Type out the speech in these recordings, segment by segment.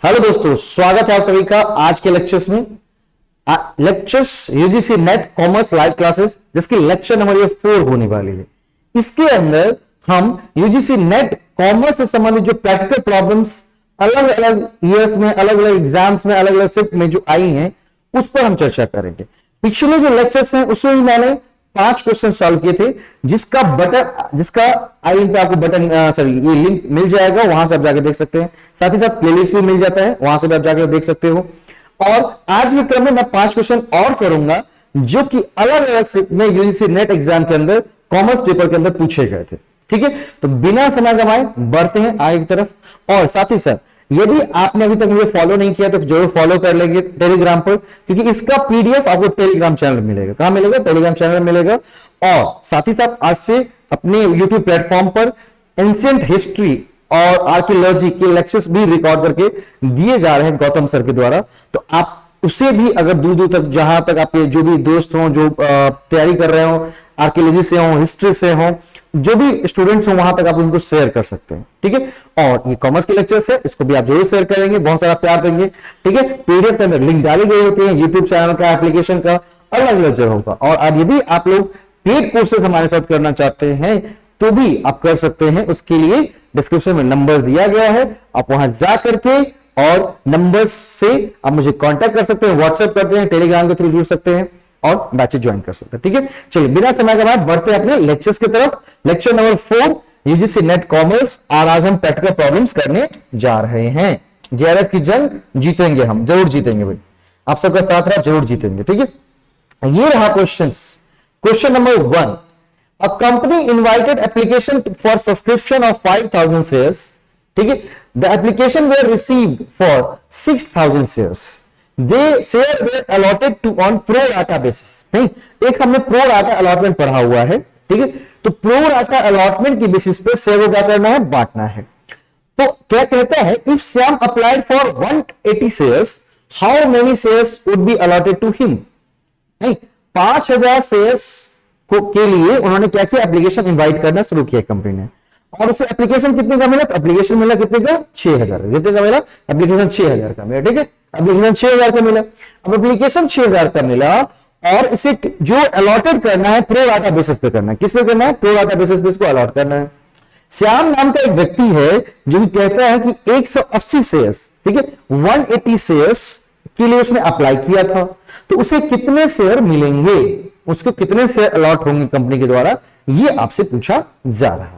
Hello दोस्तों, स्वागत है आप सभी का आज के लेक्चर्स में। Lectures UGC net commerce live classes, जिसकी लेक्चर नंबर ये 4 होने वाली है। इसके अंदर हम यूजीसी नेट कॉमर्स से संबंधित जो प्रैक्टिकल प्रॉब्लम्स अलग अलग ईयर्स में, अलग अलग एग्जाम्स में, अलग अलग शिफ्ट में जो आई हैं, उस पर हम चर्चा करेंगे। पिछले जो लेक्चर्स हैं उसमें भी मैंने 5 क्वेश्चन सॉल्व किए थे, जिसका आई लिंक पे आपको ये लिंक मिल जाएगा, वहां से आप जाके देख सकते हैं। साथ ही साथ प्लेलिस्ट भी मिल जाता है, वहां से भी आप जाकर देख सकते हो। और आज के क्रम में मैं 5 क्वेश्चन और करूंगा जो कि अलग अलग शिफ्ट में यूजीसी नेट एग्जाम के अंदर कॉमर्स पेपर के अंदर पूछे गए थे। ठीक है, तो बिना समय गंवाए बढ़ते हैं आगे की तरफ। और साथ ही साथ यदि आपने अभी तक मुझे फॉलो नहीं किया तो जरूर फॉलो कर लेंगे टेलीग्राम पर, क्योंकि इसका पीडीएफ आपको टेलीग्राम चैनल मिलेगा। कहां मिलेगा? टेलीग्राम चैनल मिलेगा। और साथ ही साथ आज से अपने यूट्यूब प्लेटफॉर्म पर एंशिएंट हिस्ट्री और आर्कियोलॉजी के लेक्चर्स भी रिकॉर्ड करके दिए जा रहे हैं गौतम सर के द्वारा। तो आप उसे भी अगर दूर दूर तक, जहां तक आपके जो भी दोस्त हों, जो तैयारी कर रहे हो, आर्कियोलॉजी से हो, हिस्ट्री से हो, जो भी स्टूडेंट्स हो, वहां तक आप उनको शेयर कर सकते हैं। ठीक है, और ये कॉमर्स के लेक्चर्स है, इसको भी आप जरूर शेयर करेंगे, बहुत सारा प्यार देंगे। ठीक है, पीडीएफ के अंदर लिंक डाली गई होती है यूट्यूब चैनल का, एप्लीकेशन का, अलग अलग जगहों का। और यदि आप लोग पेड कोर्सेज हमारे साथ करना चाहते हैं तो भी आप कर सकते हैं। उसके लिए डिस्क्रिप्शन में नंबर दिया गया है, आप वहां जा करके और नंबर्स से आप मुझे कांटेक्ट कर सकते हैं, व्हाट्सएप करते हैं, टेलीग्राम के थ्रू जुड़ सकते हैं और बैचेस ज्वाइन कर सकते हैं। ठीक है, चलिए बिना समय के बाद बढ़ते हैं अपने लेक्चर्स की तरफ। Lecture number 4 UGC net commerce. और आज हम प्रैक्टिकल प्रॉब्लम्स करने जा रहे हैं। जेआरएफ की जंग जीतेंगे, हम जरूर जीतेंगे भाई, आप सबका साथ रहा, जरूर जीतेंगे। ठीक है, ये रहा question number 1। A company invited application for subscription of 5000 shares. ठीक है, the application were received for 6000 shares. They share were allotted to on pro rata basis. नहीं, एक हमने प्रो राटा अलॉटमेंट पढ़ा हुआ है। ठीक है, तो प्रो राटा अलॉटमेंट की बेसिस पे शेयर को क्या करना है? बांटना है। तो क्या कहता है? If Shyam applied for 180 shares, how many shares would be allotted to him. नहीं, 5000 शेयर्स को के लिए उन्होंने क्या किया? एप्लीकेशन इनवाइट करना शुरू किया कंपनी ने। और उसे एप्लीकेशन कितने का मिला? एप्लीकेशन मिला कितने का? 6000 का। कितने का मिला? एप्लीकेशन 6000 का मिला। ठीक है, एप्लीकेशन 6000 का मिला। अब एप्लीकेशन 6000 का मिला और इसे जो अलॉटेड करना है प्रो राटा बेसिस पे करना है। किस पे करना है? प्रो राटा बेसिस पे इसको अलॉट करना है। श्याम नाम का एक व्यक्ति है जो कहता है कि 180 शेयर्स, ठीक है, 180 शेयर्स के लिए उसने अप्लाई किया था, तो उसे कितने शेयर मिलेंगे, उसको कितने शेयर अलॉट होंगे कंपनी के द्वारा, ये आपसे पूछा जा रहा है।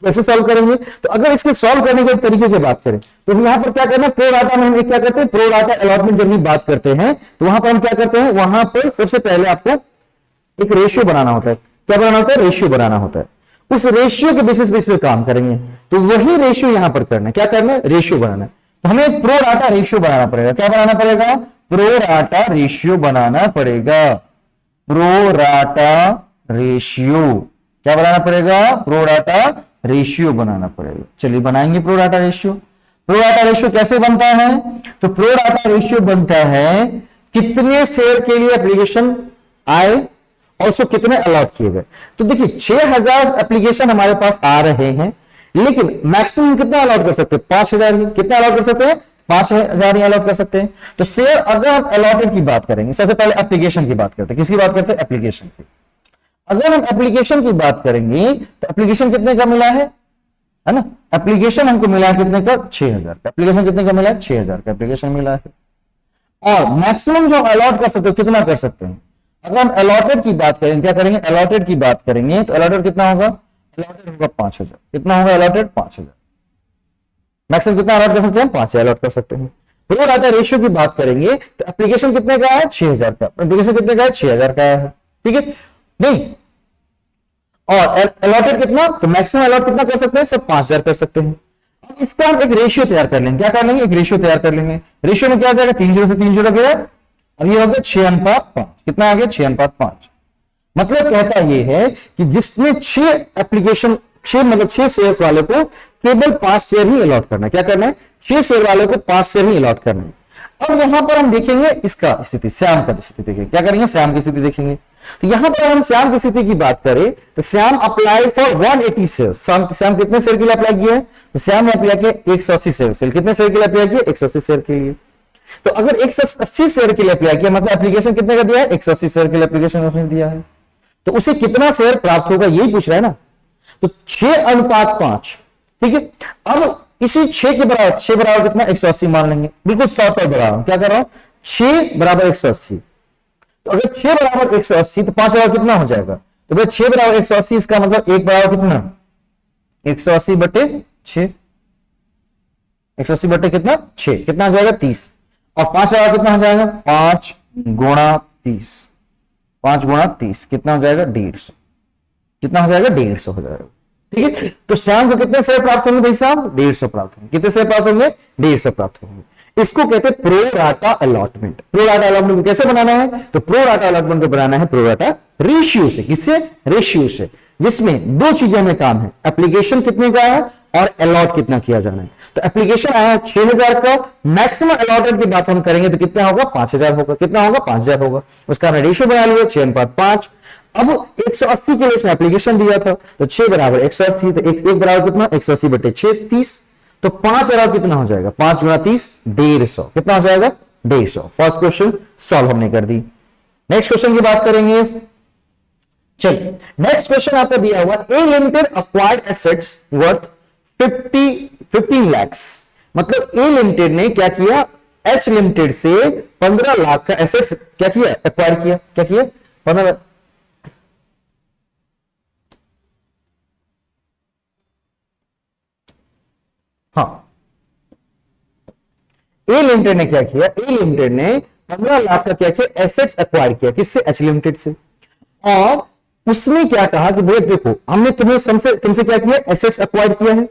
कैसे सॉल्व करेंगे? तो अगर इसके सॉल्व करने के तरीके की बात करें तो यहां पर क्या करना है? प्रो राटा में हम क्या करते हैं? प्रो राटा अलॉटमेंट जब भी बात करते हैं तो वहां पर हम क्या करते हैं? वहां पर सबसे पहले आपको एक रेशियो बनाना होता है। क्या बनाना होता है? रेशियो बनाना होता है। उस रेशियो के बेसिस पे इस पे काम करेंगे, तो वही रेशियो यहां पर करना है। क्या करना है? रेशियो बनाना है। तो हमें एक प्रो राटा रेशियो बनाना पड़ेगा। क्या बनाना पड़ेगा? प्रो राटा रेशियो बनाना पड़ेगा। प्रो राटा रेशियो क्या बनाना पड़ेगा? प्रो राटा रेशियो बनाना पड़ेगा। चलिए बनाएंगे pro rata ratio. Pro rata ratio कैसे बनता है? तो प्रो राटा रेशियो बनता है कितने शेयर के लिए एप्लीकेशन आए और उसको कितने अलॉट किए गए। तो देखिए 6000 एप्लीकेशन हमारे पास आ रहे हैं, लेकिन मैक्सिमम कितना अलॉट कर सकते हैं? 5000 ही। कितना अलॉट कर सकते हैं? 5000 ही अलॉट कर सकते हैं। तो शेयर अगर हम अलॉटेड की बात करेंगे, सबसे पहले एप्लीकेशन की बात करते हैं। किसकी बात करते हैं? एप्लीकेशन की। अगर हम एप्लीकेशन की बात करेंगे तो एप्लीकेशन कितने का मिला है ना? एप्लीकेशन हमको मिला है कितने का? 6000 का। एप्लीकेशन कितने का मिला है? 6000 का एप्लीकेशन मिला है। और मैक्सिमम जो अलॉट कर सकते हो कितना कर सकते हैं? अगर हम अलॉटेड की बात करेंगे, क्या करेंगे? अलॉटेड की बात करेंगे तो अलॉटेड कितना होगा? अलॉटेड होगा 5000। कितना होगा अलॉटेड? 5000। मैक्सिमम कितना अलॉट कर सकते हैं? 5000 अलॉट कर सकते हैं। प्रो राटा रेशियो की बात करेंगे तो एप्लीकेशन कितने का है? 6000 का। एप्लीकेशन कितने का है? 6000 का है। ठीक है, नहीं, और अलॉटेड कितना? तो मैक्सिमम अलॉट कितना कर सकते हैं? सब 5000 कर सकते हैं। अब इसका हम एक रेशियो तैयार कर लेंगे। क्या कर लेंगे? एक रेशियो तैयार कर लेंगे। रेशियो में क्या जाएगा? 3 0 से 3 0 गया। अब ये हो गया 6:5। कितना आ गया? 6:5। मतलब कहता ये है कि जिसमें 6 एप्लीकेशन, 6 मतलब 6 शेयर्स वाले को केवल 5 शेयर ही अलॉट करना है। क्या करना है? 6 शेयर वाले को 5 शेयर ही अलॉट करना है। अब यहां पर हम देखेंगे इसका स्थिति, श्याम का स्थिति देखेंगे, क्या करेंगे, श्याम की स्थिति देखेंगे। तो यहां पर हम श्याम की स्थिति की बात करें तो Shyam apply for 180 share. Shyam कितने शेयर के लिए अप्लाई किया है, तो श्याम ने अप्लाई किया 180 शेयर। कितने शेयर के लिए अप्लाई किया, 180 शेयर के लिए। तो अगर 180 शेयर के लिए अप्लाई किया मतलब एप्लीकेशन कितने का दिया है, 180 शेयर के लिए एप्लीकेशन उसने दिया है, तो उसे कितना शेयर प्राप्त होगा यही पूछ रहा है ना। तो 6:5, ठीक है। अब इसी 6 के बराबर, 6 बराबर कितना, 180 मान लेंगे, बिल्कुल शॉर्ट कट बना रहा हूं, क्या कर रहा हूं, 6 बराबर 180। तो अगर 6 बराबर 180 तो 5 बराबर कितना हो जाएगा, तो भाई 6 बराबर 180 इसका मतलब 1 बराबर कितना, 180 बटे 6, 180 बटे कितना 6, कितना हो जाएगा 30, और 5 बराबर कितना हो जाएगा, 5 गुणा 30, 5 गुणा 30 कितना हो जाएगा, 150, कितना हो जाएगा, 150 हो जाएगा, ठीक है। तो श्याम को कितने शेयर प्राप्त होंगे भाई साहब, 150 प्राप्त होंगे। कितने शेयर प्राप्त होंगे, 150 प्राप्त होंगे। इसको कहते हैं pro rata allotment. Pro rata allotment को कैसे बनाना है, तो प्रो राटा अलॉटमेंट को बनाना है प्रो राटा रेशियो से। किससे, रेशियो से, जिसमें दो चीजें में काम है, एप्लीकेशन कितने का है और अलॉट कितना किया जाना है। तो एप्लीकेशन आया है 6000 का, मैक्सिमम अलॉटेड की बात हम करेंगे तो कितना होगा, 5000 होगा। कितना होगा, 5000 होगा। उसका हमने रेशियो बना लिया 6:5। अब 180 के लिए उसने एप्लीकेशन दिया था, तो 6 बराबर 180, तो एक बराबर कितना, 180 बटे 6, 30। तो 5 बराबर कितना हो जाएगा, 5 गुणा 30, 150, कितना हो जाएगा, 150। फर्स्ट क्वेश्चन सॉल्व हमने कर दी। नेक्स्ट क्वेश्चन की बात करेंगे। चलिए नेक्स्ट क्वेश्चन आपका दिया हुआ, A limited acquired assets worth 15 lakhs। मतलब ए लिमिटेड ने क्या किया, एच लिमिटेड से 15 लाख का एसेट्स क्या किया, एक्वायर किया। क्या किया, 15। हाँ, ए लिमिटेड ने क्या किया, ए लिमिटेड ने 15 लाख का क्या किया, एसेट्स एक्वायर किया। किससे, एच लिमिटेड से। और उसने क्या कहा कि भैया देखो, हमने तुमसे क्या किया, एसेट्स एक्वायर किया है,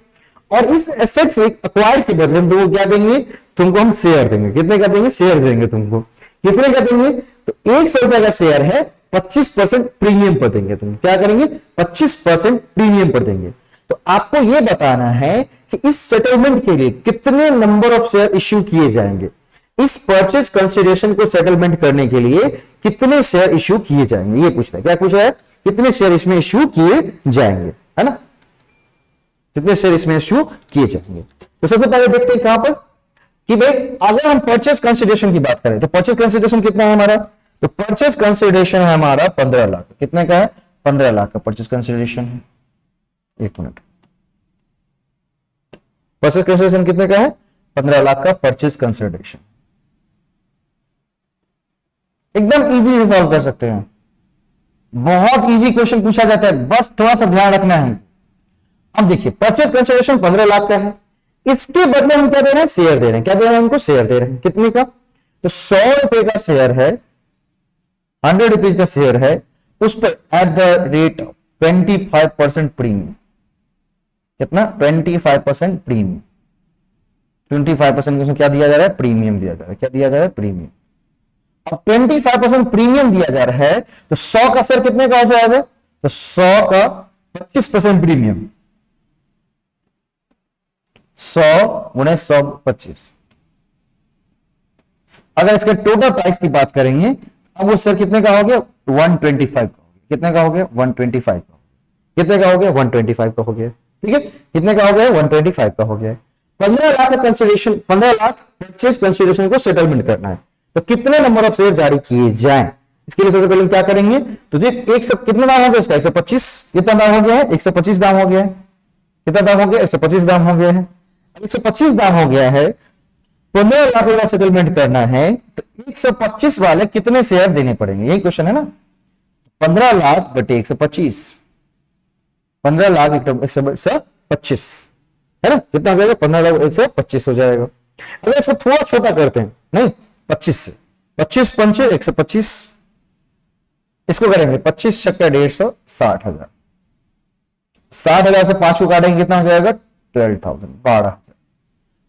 और इस एसेट्स एक्वायर के बदले हम तुमको क्या देंगे, तुमको हम शेयर देंगे। कितने का देंगे, शेयर देंगे तुमको। कितने का देंगे, तो 100 रुपए का शेयर है, 25% प्रीमियम पर देंगे। तुम क्या करेंगे, 25% प्रीमियम पर देंगे। तो आपको यह बताना है कि इस सेटलमेंट के लिए कितने नंबर ऑफ शेयर इश्यू किए जाएंगे। इस परचेज कंसिडरेशन को सेटलमेंट करने के लिए कितने शेयर इश्यू किए जाएंगे, ये पूछ रहा है। क्या पूछ रहा है, कितने शेयर इसमें इश्यू किए जाएंगे, है ना, कितने शेयर इसमें इश्यू किए जाएंगे। तो सबसे पहले देखते हैं कहां पर कि भाई अगर हम परचेज कंसिडरेशन की बात करें तो परचेज कंसिडरेशन कितना है हमारा, तो परचेज कंसिडरेशन है हमारा 15 लाख। कितने का है, 15 लाख का परचेज कंसिडरेशन है। एक मिनट, परचेज कंसिडरेशन कितने का है, 15 लाख का परचेज कंसिडरेशन। एकदम इजी से सॉल्व कर सकते हैं, बहुत इजी क्वेश्चन पूछा जाता है, बस थोड़ा सा ध्यान रखना है। अब देखिए परचेज कंसिडरेशन 15 लाख का है, इसके बदले हम क्या दे रहे हैं, शेयर दे रहे हैं। क्या दे रहे हैं, उनको शेयर दे रहे हैं। कितने का, तो 100 रुपए का शेयर है, 100 रुपीज का शेयर है, उस पर एट द रेट 25% प्रीमियम। कितना, 25% प्रीमियम। 25% क्या दिया जा रहा है, प्रीमियम दिया जा रहा है। क्या दिया जा रहा है, प्रीमियम। अब 25% प्रीमियम दिया जा रहा है, तो 100 का शेयर कितने का हो जाएगा, तो 100 का 25% प्रीमियम, 100 गुणे 100 25। अगर इसके टोटल प्राइस की बात करेंगे अब वो शेयर कितने का हो गया, 125 का हो गया। कितने का हो गया, 125 का। कितने का हो गया, 125 का हो गया। ठीक है, कितने का हो गया, 125 का हो गया। 15 लाख का कंसिडरेशन, 15 लाख परचेज कंसिडरेशन को सेटलमेंट करना है, तो कितने नंबर ऑफ शेयर जारी किए जाएं। इसके लिए सबसे पहले हम क्या करेंगे, तो जो कितना दाम हो गया उसका, 125। कितना दाम हो गया है, 125 दाम हो गया है। कितना दाम हो गया, 125 दाम हो गया है। 125 दाम हो गया है, 15 लाख का सेटलमेंट करना है, तो 125 वाले कितने शेयर देने पड़ेंगे, यही क्वेश्चन है ना। 15 लाख बटे 125, 15 लाख 125 है ना, कितना हो जाएगा, 15 लाख 125 हो जाएगा। अगर इसको थोड़ा छोटा करते हैं, नहीं 25 से, 25 पंचे 125, इसको करेंगे 25 छक्का 150, 60,000। 60,000 से 5 को काटेंगे कितना हो जाएगा, 12,000, 12,000।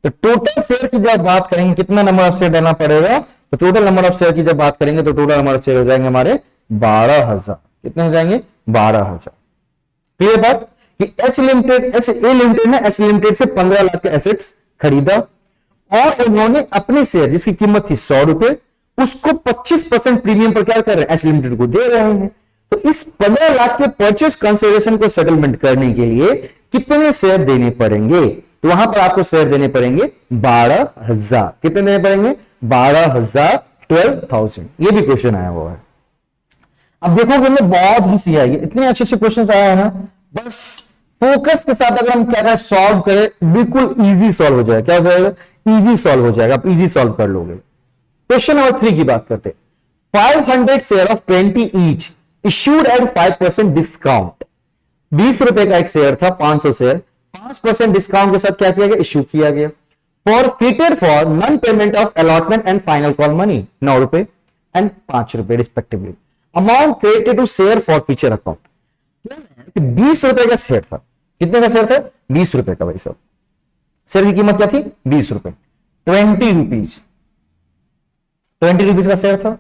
तो टोटल शेयर की जब बात करेंगे कितना नंबर ऑफ शेयर देना पड़ेगा, तो टोटल नंबर ऑफ शेयर की जब बात करेंगे तो टोटल नंबर ऑफ शेयर हो जाएंगे हमारे 12,000। कितने हो जाएंगे, 12,000। क्लियर बात कि एच लिमिटेड, ए लिमिटेड ने एच लिमिटेड से 15 लाख के एसेट्स खरीदा, और उन्होंने अपने शेयर जिसकी कीमत थी 100 रुपए, उसको 25% प्रीमियम पर क्या कर रहे हैं, एच लिमिटेड को दे रहे हैं। तो इस 15 लाख के परचेज कंसिडरेशन को सेटलमेंट करने के लिए कितने शेयर देने पड़ेंगे? तो वहां पर आपको शेयर देने पड़ेंगे 12,000। कितने देने पड़ेंगे? 12,000, 12,000। ये भी क्वेश्चन आया हुआ है। अब देखोगे मैं बहुत हंसी आएगी, इतने अच्छे अच्छे क्वेश्चन आया है ना, बस फोकस के साथ अगर हम क्या करें, सॉल्व करें, बिल्कुल इजी सॉल्व हो जाएगा। क्या हो जाएगा? इजी सॉल्व हो जाएगा, आप इजी सॉल्व कर लोगे। क्वेश्चन नंबर 3 की बात करते हैं। 500 share of 20 each issued at 5% discount. 20 रुपए का एक शेयर था, 500 शेयर 5% डिस्काउंट के साथ क्या किया गया? इश्यू किया गया। Forfeited for non payment of allotment and final call money 9 रुपए एंड 5 रुपए respectively. Amount credited to share forfeiture account. 20 रुपए का शेयर था। कितने का शेयर था? 20 रुपए का। भाई साहब शेयर की कीमत क्या थी? 20 रुपए। 20 रुपीज, 20 रुपीज का शेयर था।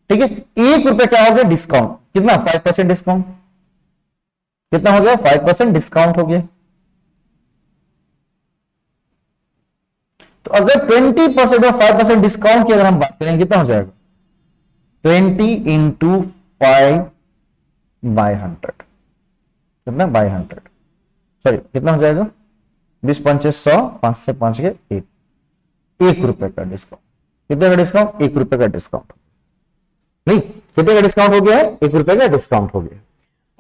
ठीक है, 1 रुपए क्या हो गया? डिस्काउंट। कितना? 5% डिस्काउंट। कितना हो गया? 5% डिस्काउंट हो गया। तो अगर 20% और 5% डिस्काउंट की अगर हम बात करें, कितना हो जाएगा? 20 इंटू 5/100। कितना? 100। सॉरी, कितना हो जाएगा? 20 पंचे 100, 5 से 5 के 1 रुपए का डिस्काउंट। कितने का डिस्काउंट? 1 रुपए का डिस्काउंट। नहीं, कितने का डिस्काउंट हो गया है? 1 रुपए का डिस्काउंट हो गया।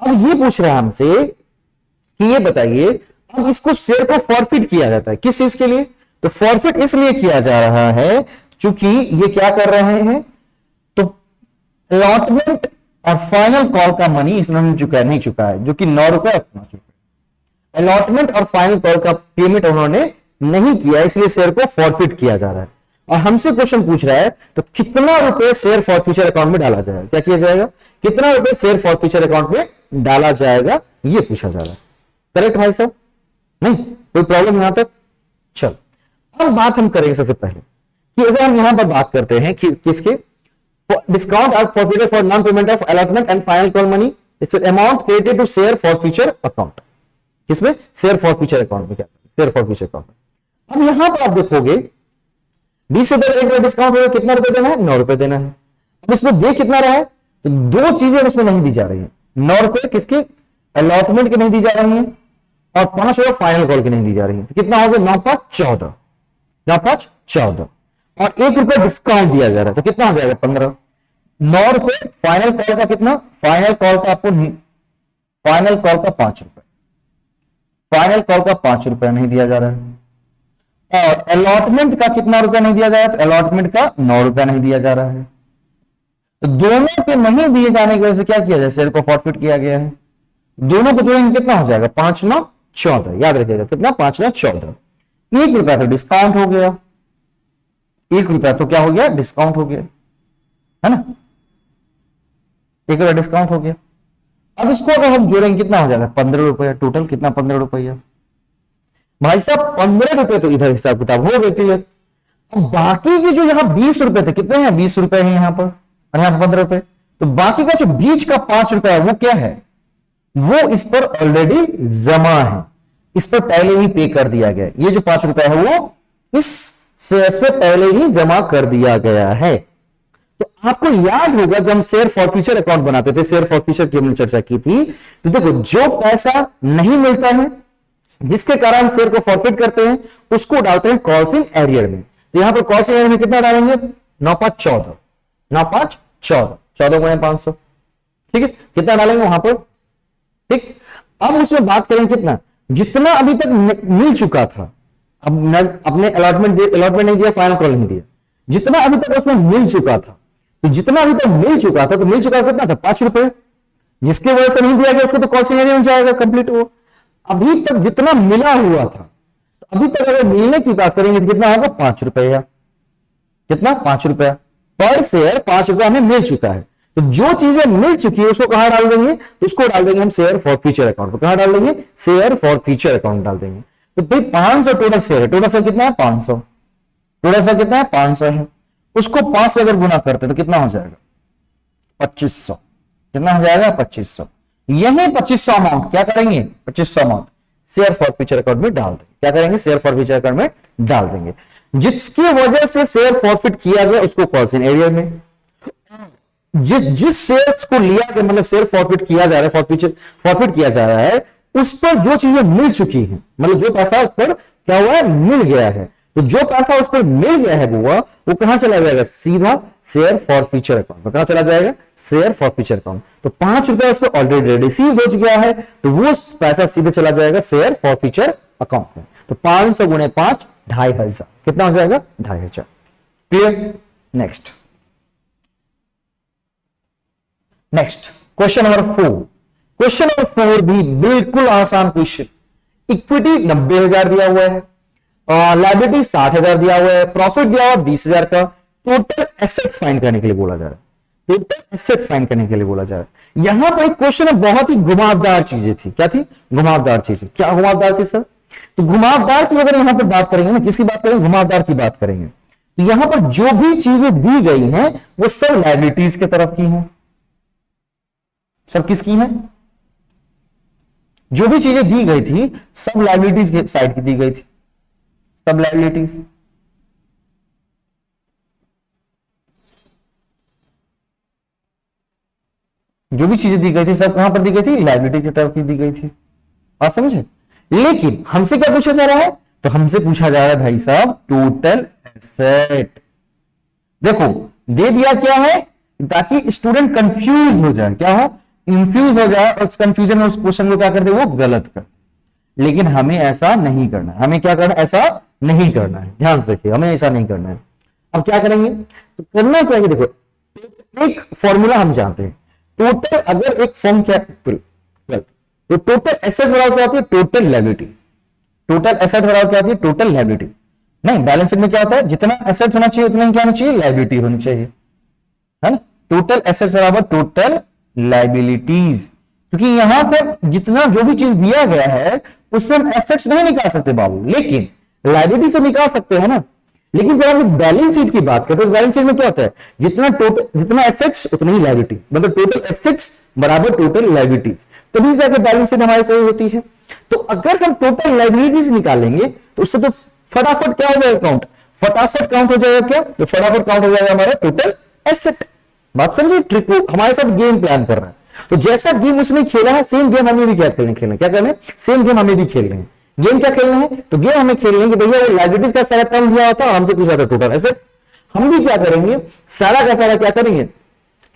अब ये पूछ रहा है हमसे कि ये बताइए, अब इसको शेयर को फॉरफिट किया जाता है किस चीज के लिए? तो फॉरफिट इसलिए किया जा रहा है क्योंकि ये क्या कर रहे हैं, तो अलॉटमेंट और फाइनल कॉल का मनी इसने चुका नहीं चुका है, जो कि 9 रुपए और 5 रुपए। अलॉटमेंट और फाइनल कॉल का पेमेंट उन्होंने नहीं किया, इसलिए शेयर को फॉरफिट किया जा रहा है। और हमसे क्वेश्चन पूछ रहा है, तो कितना रुपए शेयर फॉरफीचर अकाउंट में डाला जाएगा? क्या किया जाएगा? कितना रुपए शेयर फॉरफीचर अकाउंट में डाला जाएगा, ये पूछा जा रहा है। करेक्ट भाई साहब? नहीं कोई प्रॉब्लम यहां तक? चल, अब बात हम करेंगे सबसे पहले कि अगर हम यहां पर बात करते हैं कि किसके discount are forfeited for non payment of allotment and final call money, it's amount credited to share forfeiture account. किसमें? शेयर फॉरफीचर अकाउंट में। क्या? शेयर फॉरफीचर अकाउंट में। अब यहां पर आप देखोगे 20 रुपए का एक डिस्काउंट होगा, कितना रुपए देना है? 9 रुपए देना है। अब इसमें दे कितना रहा है? तो 2 चीजें इसमें नहीं दी जा रही है। 9 रुपए किसके? अलॉटमेंट की नहीं दी जा रही है, और 5 रुपए फाइनल कॉल की नहीं दी जा रही है। तो कितना हो गया? 9 5 14, 9 5 14, और 1 रुपए डिस्काउंट दिया जा रहा है, तो कितना हो जाएगा? 15। 9 रुपए फाइनल कॉल का कितना? फाइनल कॉल का आपको फाइनल कॉल का 5 रुपए, फाइनल कॉल का 5 रुपए नहीं दिया जा रहा है। और अलॉटमेंट का कितना रुपया नहीं दिया जा रहा है? तो अलॉटमेंट का 9 रुपया नहीं दिया जा रहा है। तो दोनों के नहीं दिए जाने की वजह से क्या किया जाए? शेयर को फॉरफिट किया गया है। दोनों को जोड़ेंगे कितना हो जाएगा? 5 9 14। याद रखिएगा कितना? 5 9 14। 1 रुपया तो डिस्काउंट हो गया, 1 रुपया तो क्या हो गया? डिस्काउंट हो गया, है ना? 1 रुपया डिस्काउंट हो गया। अब इसको अगर हम जोड़ेंगे कितना हो जाएगा? 15 रुपया। टोटल कितना? 15 रुपया। भाई साहब 15 रुपए तो इधर हिसाब किताब हो गई क्लियर। अब बाकी के जो यहां 20 रुपए थे, कितने हैं? 20 रुपए हैं यहां पर, और यहां पर 15 रुपए। तो बाकी का जो बीच का 5 रुपया वो क्या है? वो इस पर ऑलरेडी जमा है, इस पर पहले ही पे कर दिया गया। ये जो 5 रुपया है वो इस शेयर्स पे पहले ही जमा कर दिया गया है। तो आपको याद होगा जब हम शेयर फॉरफीचर अकाउंट बनाते थे, शेयर फॉरफीचर की हमने चर्चा की थी, तो देखो जो पैसा नहीं मिलता है जिसके कारण हम शेयर को फॉरफिट करते हैं, उसको डालते हैं कॉल्स इन एरियर में। तो यहां पर कॉल्स इन एरियर में कितना डालेंगे? 9 5 14, 9 5 14, 14 गुणे 500। ठीक है, कितना डालेंगे वहां पर? ठीक। अब उसमें बात करें कितना, जितना अभी तक मिल चुका था। अब अपने अलॉटमेंट नहीं दिया, फाइनल कॉल नहीं दिया, जितना अभी तक उसमें मिल चुका था, तो जितना अभी तक मिल चुका था, तो मिल चुका कितना था? 5 रुपए। जिसकी वजह से नहीं दिया गया उसको तो कॉल इन एरियर में जाएगा कंप्लीट। वो अभी तक जितना मिला हुआ था, तो अभी तक अगर मिलने की बात करेंगे तो कितना होगा? 5 रुपया। कितना? 5 रुपया पर शेयर। 5 रुपया हमें मिल चुका है। तो जो चीजें मिल चुकी है उसको कहां डाल देंगे? तो उसको डाल देंगे हम शेयर फॉर फ्यूचर अकाउंट। कहां डाल देंगे? शेयर फॉर फ्यूचर अकाउंट डाल देंगे। तो भाई 500 टोटल शेयर है। टोटल शेयर कितना है? 500। टोटल शेयर कितना है? 500 है। उसको 5 से अगर गुना करते तो कितना हो जाएगा? 2500। कितना हो जाएगा? 2500। यही 2500 अमाउंट क्या करेंगे? 2500 amount share for future account में डाल देंगे। क्या करेंगे, शेयर फॉरफीचर अकाउंट में डाल देंगे। जिसकी वजह से शेयर फॉरफिट किया गया उसको कॉल्स इन एरिया में, जिस शेयर्स को लिया गया मतलब शेयर फॉरफिट किया जा रहा है, फॉरफिट किया जा रहा है, उस पर जो चीजें मिल चुकी हैं, मतलब जो पैसा उस पर क्या हुआ है, मिल गया है, तो जो पैसा उस पर मिल गया है वो कहां चला जाएगा, सीधा शेयर फॉरफीचर अकाउंट में। कहां चला जाएगा, शेयर फॉरफीचर अकाउंट। तो 5 रुपया उस पर ऑलरेडी रिसीव हो गया है, तो वो पैसा सीधे चला जाएगा शेयर फॉरफीचर अकाउंट में। तो 500 गुणे 5 2500, कितना हो जाएगा, 2500। Clear. Next question number 4। Question number 4 भी बिल्कुल आसान क्वेश्चन। इक्विटी 90,000 दिया हुआ है, लायबिलिटी 60,000 दिया हुआ है, प्रॉफिट दिया हुआ 20,000 का। टोटल एसेट्स फाइंड करने के लिए बोला जा रहा है, टोटल एसेट्स फाइंड करने के लिए बोला जा रहा है। यहां पर एक क्वेश्चन में बहुत ही घुमावदार चीजें थी। क्या थी, घुमावदार चीजें। क्या घुमावदार थी सर, तो घुमावदार की अगर यहां पर बात करेंगे ना, किसकी बात करेंगे, घुमावदार की बात करेंगे, तो यहां पर जो भी चीजें दी गई हैं वो सब लायबिलिटीज के तरफ की हैं। सब किसकी हैं, जो भी चीजें दी गई थी सब लायबिलिटीज के साइड की दी गई थी, सब लायबिलिटीज। जो भी चीजें दी गई थी सब कहां पर दी गई थी, लायबिलिटी की तरफ की दी गई थी। बात समझे। लेकिन हमसे क्या पूछा जा रहा है, तो हमसे पूछा जा रहा है भाई साहब टोटल एसेट। देखो दे दिया क्या है, ताकि स्टूडेंट कंफ्यूज हो जाए, क्या हो, इंफ्यूज हो जाए, और कंफ्यूजन में उस क्वेश्चन को क्या कर दे, वो गलत कर। लेकिन हमें ऐसा नहीं करना है, हमें क्या करना है, ऐसा नहीं करना है। ध्यान से देखिए, हमें ऐसा नहीं करना है। अब क्या करेंगे, तो करना क्या है, देखो एक फॉर्मूला हम जानते हैं, टोटल अगर एक फॉर्म क्या, तो टोटल एसेट बराबर क्या होती है, टोटल लायबिलिटी। टोटल एसेट बराबर क्या होती है, टोटल लायबिलिटी। नहीं, बैलेंस शीट में क्या होता है, जितना एसेट होना चाहिए उतना ही क्या होना चाहिए, लायबिलिटी होनी चाहिए, है ना। टोटल एसेट बराबर टोटल लायबिलिटीज, क्योंकि यहां पर जितना जो भी चीज दिया गया है उससे हम एसेट्स नहीं निकाल सकते बाबू, लेकिन लायबिलिटी से निकाल सकते हैं ना। लेकिन जब हम बैलेंस शीट की बात करते हैं, बैलेंस शीट में क्या होता है, जितना एसेट्स उतनी ही लायबिलिटी, मतलब टोटल एसेट्स बराबर टोटल लायबिलिटीज, तभी जाकर बैलेंस शीट हमारी सही होती है। तो अगर हम टोटल लायबिलिटीज निकालेंगे तो उससे तो फटाफट क्या हो जाएगा, काउंट, फटाफट काउंट हो जाएगा, क्या, तो फटाफट काउंट हो जाएगा हमारा टोटल एसेट। बात समझे, ट्रिक को हमारे साथ गेम प्लान कर रहा है। तो जैसा गेम उसने खेला है सेम गेम हमें भी क्या खेलना है, क्या करना है, सेम गेम हमें भी खेलना है। गेम क्या खेलना है, तो गेम हमें खेलना है कि भैया वो लायबिलिटीज का सारा टर्म दिया होता है, हमसे पूछा था टोटल एसेट। हम भी क्या करेंगे, सारा का सारा क्या करेंगे,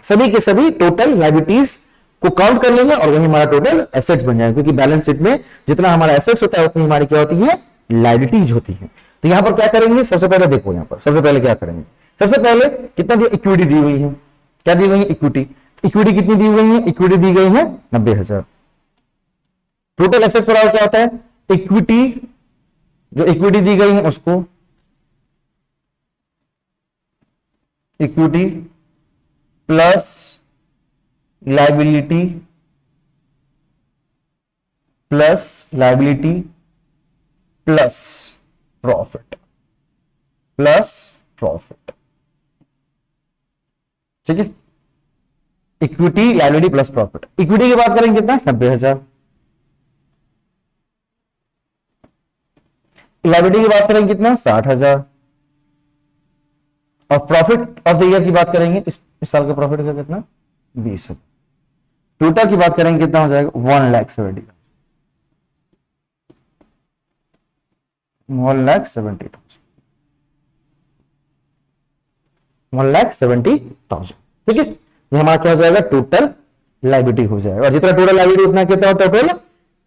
सभी के सभी टोटल लायबिलिटीज को काउंट कर लेंगे और वही हमारा टोटल एसेट्स बन जाएगा, क्योंकि बैलेंस शीट में जितना हमारा एसेट्स होता है उतनी हमारी क्या होती है, लायबिलिटीज होती है। तो यहां पर क्या करेंगे, सबसे पहले देखो, यहां पर सबसे पहले क्या करेंगे, सबसे पहले कितना दी, इक्विटी दी हुई है, क्या दी हुई है, इक्विटी। इक्विटी कितनी दी हुई है, इक्विटी दी गई है 90,000। टोटल एसेट्स बराबर क्या होता है, इक्विटी, जो इक्विटी दी गई है उसको, equity plus liability plus profit ठीक है। Equity, liability plus profit. Equity की बात करेंगे कितना, 90,000। लायबिलिटी की बात करेंगे कितना, 60,000। और प्रॉफिट ऑफ द ईयर की बात करेंगे, इस साल का प्रॉफिट का कितना, 20,000। टोटल की बात करेंगे कितना हो जाएगा, 1,70,000। 1,70,000 ठीक है। ये हमारा क्या हो जाएगा, टोटल लायबिलिटी हो जाएगा, और जितना टोटल लायबिलिटी उतना कितना टोटल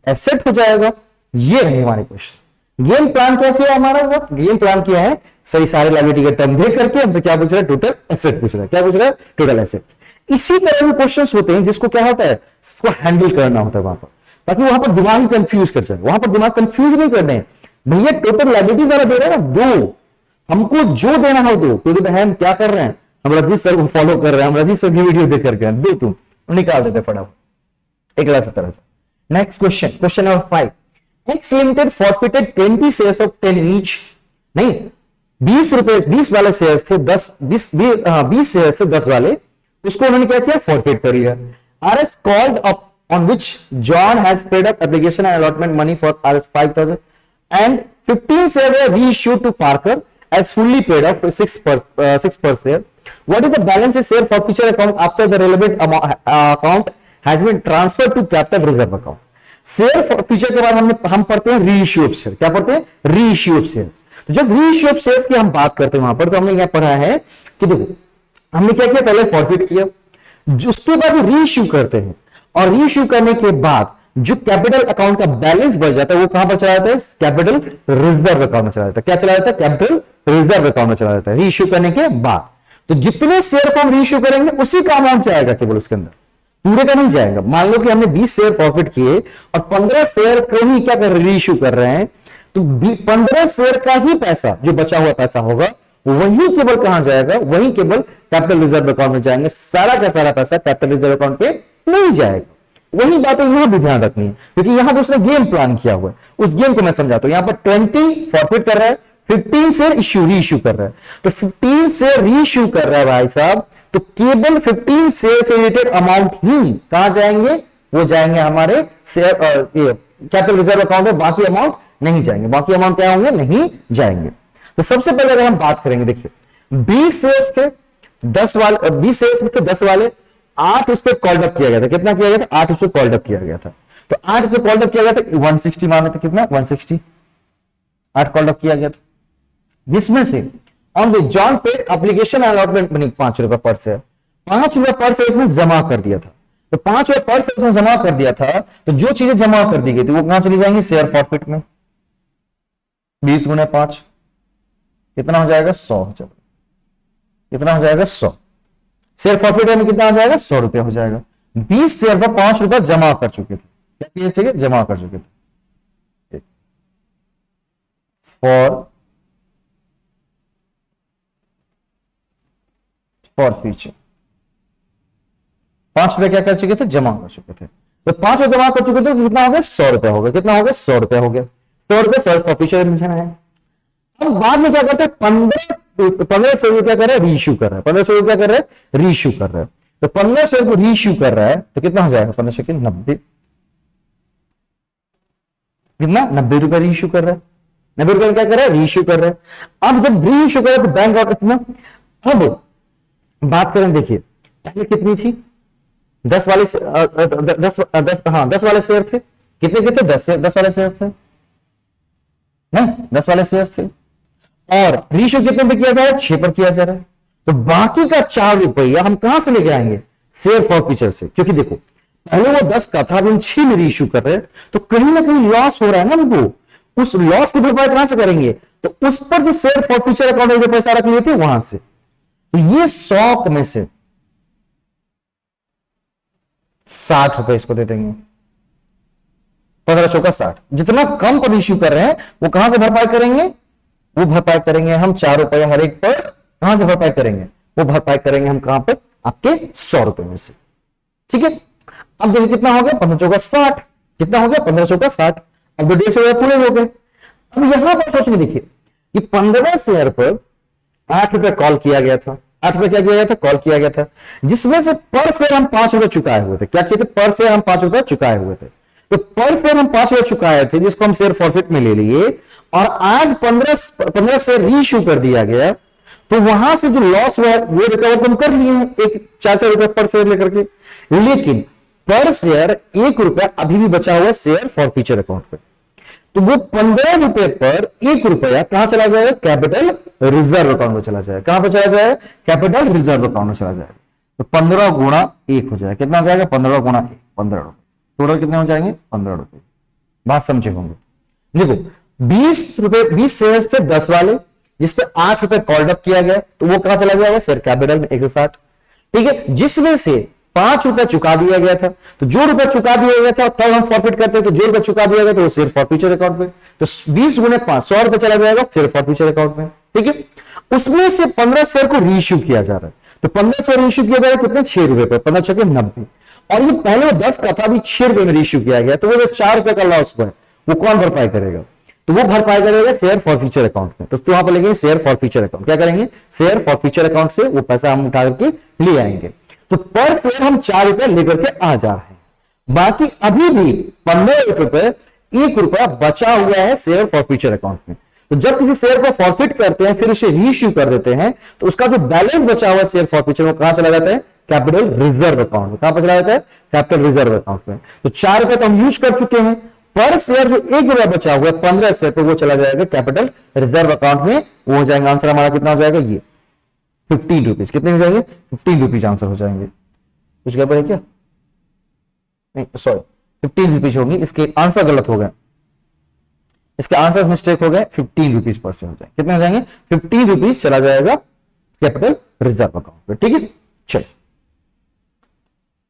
एसेट हो जाएगा। ये रहे हमारे क्वेश्चन। गेम प्लान क्या किया हमारा, गेम प्लान किया है सही सारे लायबिलिटी के टर्म देख करके हमसे क्या पूछ रहा है, टोटल एसेट पूछ रहा है। क्या पूछ रहा है, टोटल एसेट। इसी तरह के क्वेश्चंस होते हैं जिसको क्या होता है, इसको हैंडल करना होता है वहां पर, ताकि वहां पर दिमाग ही कंफ्यूज कर जाए। वहां पर दिमाग कंफ्यूज नहीं करना है, भैया टोटल लायबिलिटी द्वारा दे रहे हैं ना, दो, हमको जो देना हो दो, क्योंकि भाई हम क्या कर रहे हैं, हम रजनीश सर को फॉलो कर रहे हैं, हम रजनीश सर की वीडियो देख करके दो, तुम निकाल देते फटाफट 1,70,000। Next question, question number 5। X limited forfeited 20 shares of 10 each, नहीं 20 रुपए, 20 वाले शेयर्स थे, 20 शेयर्स थे 10 वाले, उसको उन्होंने क्या किया, फॉरफिट कर लिया। R S called up on which John has paid up application and allotment money for 5,000 and 15 share were reissued to Parker as fully paid off 6 per share. What is the balance share forfeiture account after the relevant account has been transferred to capital reserve account? Share forfeiture के बाद हम पढ़ते हैं reissue of share. क्या पढ़ते हैं? Reissue of shares. तो जब रीइश्यू ऑफ शेयर्स की हम बात करते हैं वहां पर, तो हमने क्या पढ़ा है कि देखो हमने क्या किया, पहले फॉरफिट किया, उसके बाद रीइश्यू करते हैं, और रीइश्यू करने के बाद जो कैपिटल अकाउंट का बैलेंस बच जाता है वो कहां पर चला जाता है? कैपिटल रिजर्व अकाउंट में चला जाता है। क्या चला जाता है? कैपिटल रिजर्व अकाउंट में चला जाता है रीइश्यू करने के बाद। तो जितने शेयर को हम रीइश्यू करेंगे उसी का अमाउंट जाएगा केवल उसके अंदर, पूरे का नहीं जाएगा। मान लो कि हमने 20 शेयर फॉरफिट किए और 15 शेयर को ही क्या कर रीइश्यू कर रहे हैं, तो 15 शेयर का ही पैसा, जो बचा हुआ पैसा होगा, वही केवल कहां जाएगा? वही केवल कैपिटल रिजर्व अकाउंट में जाएंगे। सारा का सारा पैसा कैपिटल रिजर्व अकाउंट पे नहीं जाएगा। वही बात है, यहां भी ध्यान रखनी है, क्योंकि यहां पर उसने गेम प्लान किया हुआ है। उस गेम को मैं समझाता हूं। यहां पर 20 फॉरफिट कर रहा है, 15 शेयर रीइश्यू कर रहा है। तो 15 शेयर रीइश्यू कर रहा है भाई साहब, तो केवल 15 शेयर से रिलेटेड अमाउंट ही कहां जाएंगे? वो जाएंगे हमारे शेयर कैपिटल रिजर्व अकाउंट में, बाकी अमाउंट नहीं जाएंगे। बाकी अमाउंट क्या होंगे? नहीं जाएंगे। तो सबसे पहले अगर हम बात करेंगे, देखिए 20 शेयर्स थे, 10 वाले 20 शेयर्स में थे, 10 वाले 8 उस पर कॉल्ड अप किया गया था। कितना किया गया था? 8 उस पर कॉल्ड अप किया गया था। तो 8 उस पर कॉल्ड अप किया गया था, 160 माना था। कितना? 160 8 कॉल्ड अप किया गया था, जिसमें से ऑन द जॉन पे एप्लीकेशन अलॉटमेंट बनी 5 रुपए पर शेयर, 5 रुपए पर शेयर इसमें जमा कर दिया था। तो 5 रुपए पर शेयर जमा कर दिया था, तो जो चीजें जमा कर दी गई थी वो कहां चली जाएंगी? शेयर फॉरफिट में। 20 गुणे 5 कितना हो जाएगा? 100 हो जाएगा। कितना हो जाएगा? 100। शेयर फॉरफिट में कितना आ जाएगा? 100 रुपया हो जाएगा। 20 शेयर पर 5 रुपए जमा कर चुके थे। क्या किए थे? जमा कर चुके थे फॉरफीचर। 5 रुपए क्या कर चुके थे? जमा कर चुके थे। तो 5 रुपए जमा कर चुके थे, तो कितना हो गया? 100 रुपया हो गया। कितना हो गया? 100 रुपया हो गया। 100 रुपये शेयर फॉरफीचर एडमिशन है। अब बाद में क्या करते हैं? 15 शेयर क्या कर रहा है? रीइश्यू कर रहा है। 15 शेयर क्या कर रहा है? रीइश्यू कर रहा है। तो 15 शेयर को रीइश्यू कर रहा है, तो कितना हो जाएगा? 15 शेयर 90। कितना? 90 रुपए रीइश्यू कर रहा है। 90 रुपए क्या कर रहा है? रीइश्यू कर रहा है। अब जब रीइश्यू कर रहा है तो बैंक आउट कितना? अब बात करें, देखिए पहले कितनी थी? 10 वाले 10 वाले शेयर थे। कितने 10 वाले शेयर थे? नहीं, 10 वाले शेयर थे। और रीइश्यू कितने पे किया जा रहा है? 6 पर किया जा रहा है। तो बाकी का 4 रुपया हम कहां से लेके आएंगे? शेयर फॉरफीचर से। क्योंकि देखो पहले वो 10 का था, अब हम 6 में रीइश्यू कर रहे हैं, तो कहीं ना कहीं लॉस हो रहा है ना हमको। उस लॉस की भरपाई कहां से करेंगे? तो उस पर जो शेयर फॉरफीचर अकाउंट में जो पैसा रख लिए थे वहां से। तो ये 100 में से 60 रुपए इसको दे देंगे। 15 चौका 60। जितना कम पर इश्यू कर रहे हैं वो कहां से भरपाई करेंगे? वो भरपाई करेंगे हम 4 रुपए हर एक पर। कहां से भरपाई करेंगे? वो भरपाई करेंगे हम कहां पर? आपके 100 रुपए में से। ठीक है। अब देखिए कितना हो गया? 15 चौका 60। कितना हो गया? 15 चौका 60। अब 150 रुपए पूरे हो गए। अब यहां पर सोच में देखिए कि 15 शेयर पर 8 रुपए कॉल किया गया था। 8 रुपए क्या किया गया था? कॉल किया गया था, जिसमें से पर शेयर हम 5 रुपए चुकाए हुए थे। क्या किए थे? पर शेयर हम 5 रुपए चुकाए हुए थे। तो पर शेयर हम 5 रुपए चुकाए थे, जिसको हम शेयर फॉरफिट में ले लिए, और आज 15 शेयर रीइश्यू कर दिया गया, तो वहां से जो लॉस हुआ वो रिकवर हम कर लिए हैं, एक 4 रुपए पर शेयर लेकर के। लेकिन पर शेयर 1 रुपया अभी भी बचा हुआ है शेयर फॉरफीचर अकाउंट पे। तो वो 15 रुपए पर 1 रुपया कहां चला जाएगा? कैपिटल रिजर्व अकाउंट में चला जाएगा। कहां पर चला जाएगा? कैपिटल रिजर्व अकाउंट में चला जाएगा। तो 15 गुणा 1 हो जाएगा। कितना हो जाएगा? 15 गुणा 1, 15 रुपए। टोटल कितने हो जाएंगे? 15 रुपए। बात समझे होंगे। देखो 20 शेयर थे 10 वाले, जिसपे 8 रुपए कॉल्ड अप किया गया, तो वो कहां चला जाएगा? शेयर कैपिटल में 160। ठीक है। जिसमें से 5 रुपए चुका दिया गया था, तो जो रुपए चुका दिया गया था तब हम फॉरफिट करते हैं, तो जो रुपए चुका दिया गया तो वो शेयर फॉरफीचर अकाउंट में। तो 20 गुणे 5 100 रुपए चला जाएगा शेयर फॉरफीचर अकाउंट में। ठीक है। उसमें से 15 शेयर को रीइश्यू किया जा रहा है। तो 15 शेयर रीइश्यू किया जा रहा है कितने? 6 रुपए पर। 15 छके 90। और ये पहले 10 का था, अभी 6 रुपए में रीइश्यू किया गया, तो वो जो 4 रुपए का लॉस हुआ है वो कौन भरपाई करेगा? तो वो भरपाई करेगा शेयर फॉरफीचर अकाउंट में। तो वहां पर लेंगे शेयर फॉरफीचर अकाउंट। क्या करेंगे? शेयर फॉरफीचर अकाउंट से वो पैसा हम उठा करके ले आएंगे। तो पर शेयर हम 4 रुपए लेकर के आ जा रहे हैं। बाकी अभी भी 15 रुपए ₹1 बचा हुआ है शेयर फॉरफीचर अकाउंट में। तो जब किसी शेयर को फॉरफिट करते हैं फिर उसे रीइश्यू कर देते हैं तो उसका जो बैलेंस बचा हुआ शेयर फॉरफीचर में कहां चला जाता है? कैपिटल रिजर्व अकाउंट में। कहां पर चला जाता है? कैपिटल रिजर्व अकाउंट में। तो ₹4 तो हम यूज कर चुके हैं, पर शेयर जो ₹1 बचा हुआ है 15 शेयर पर वो चला जाएगा कैपिटल रिजर्व अकाउंट में। वो हो जाएगा, आंसर हमारा कितना हो जाएगा? ये ₹15। कितने हो जाएंगे? ₹15 आंसर हो जाएंगे। कुछ गड़बड़ है क्या? नहीं सॉरी, ₹15 होंगे। इसके आंसर गलत हो गए, इसके आंसर मिस्टेक हो गए। ₹15 पर शेयर हो जाएंगे। कितने हो जाएंगे? ₹15 चला जाएगा कैपिटल रिजर्व अकाउंट में। ठीक है, चलिए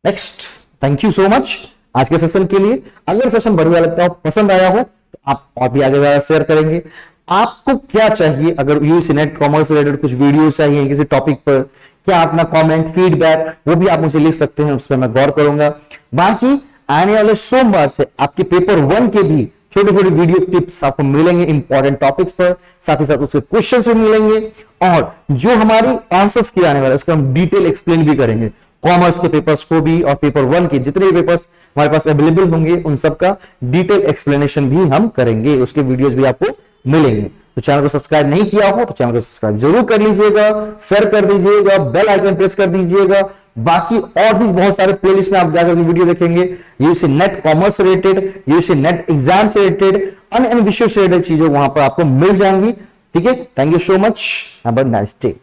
next. Thank you so much आज के सेशन के लिए। अगर सेशन बढ़िया लगता हो, पसंद आया हो तो आप और भी आगे ज्यादा शेयर करेंगे। आपको क्या चाहिए? अगर यूजीसी नेट कॉमर्स रिलेटेड कुछ वीडियो चाहिए किसी टॉपिक पर, क्या अपना कमेंट फीडबैक वो भी आप मुझे लिख सकते हैं, उस पर मैं गौर करूंगा। बाकी आने वाले सोमवार से आपके पेपर 1 के भी छोटे छोटे वीडियो टिप्स आपको मिलेंगे इंपॉर्टेंट टॉपिक्स पर, साथ ही साथ उसके क्वेश्चंस भी मिलेंगे और जो हमारी आंसर्स किए आने वाले उसको हम डिटेल एक्सप्लेन भी करेंगे। कॉमर्स के पेपर्स को भी और पेपर 1 के जितने भी पेपर्स हमारे पास अवेलेबल होंगे उन सबका डिटेल एक्सप्लेनेशन भी हम करेंगे, उसके वीडियोस भी आपको मिलेंगे। तो चैनल को सब्सक्राइब नहीं किया हो तो चैनल को सब्सक्राइब जरूर कर लीजिएगा, शेयर कर दीजिएगा, बेल आइकन प्रेस कर दीजिएगा। बाकी और भी बहुत सारे प्लेलिस्ट में आप जाकर वीडियो देखेंगे UGC net commerce related, UGC net exam से रिलेटेड, अन्य विषयों से रिलेटेड चीजें वहां पर आपको मिल जाएंगी। ठीक है, thank you so much, have a nice day.